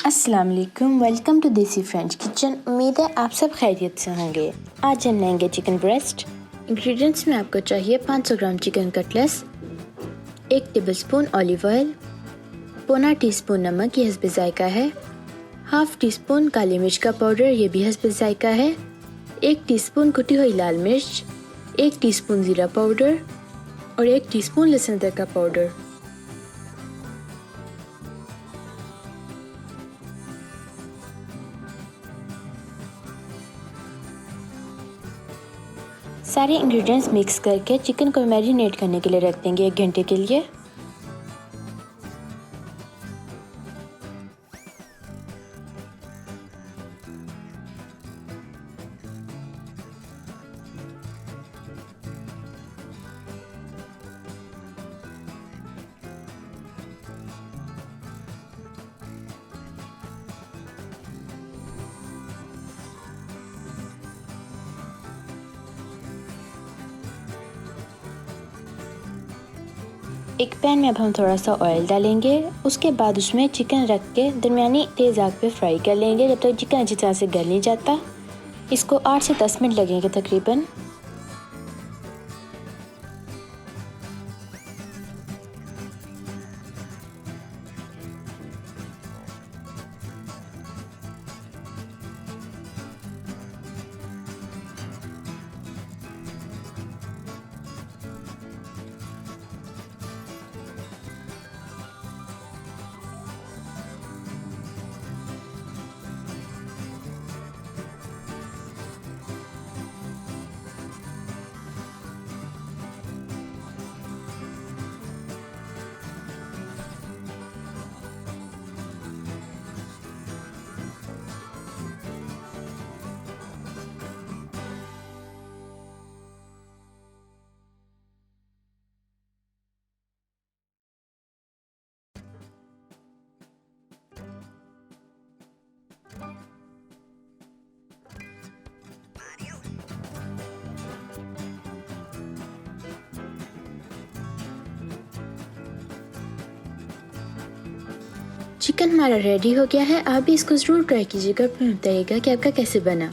अस्सलाम वालेकुम, welcome to देसी फ्रेंच किचन। उम्मीद है आप सब खैरियत से होंगे। आज हम लेंगे चिकन ब्रेस्ट। इंग्रेडिएंट्स में आपको चाहिए 500 gram chicken cutlets, 1 tablespoon olive oil, पौना टीस्पून नमक, ये हस्बे जायका है, हाफ टीस्पून काली मिर्च का पाउडर, ये भी हस्बे जायका है, 1 टीस्पून कुटी हुई लाल मिर्च, 1 टीस्पून ज़ीरा पाउडर और 1 टीस्पून लहसुन अदरक का पाउडर। सारे इंग्रेडिएंट्स मिक्स करके चिकन को मैरिनेट करने के लिए रख देंगे 1 घंटे के लिए। एक पैन में अब हम थोड़ा सा ऑयल डालेंगे, उसके बाद उसमें चिकन रख के दरमियानी तेज़ आग पे फ्राई कर लेंगे जब तक चिकन अच्छी तरह से गल नहीं जाता। इसको 8 से 10 मिनट लगेंगे तकरीबन। चिकन हमारा रेडी हो गया है। आप भी इसको ज़रूर ट्राई कीजिएगा, फिर बताइएगा कि आपका कैसे बना।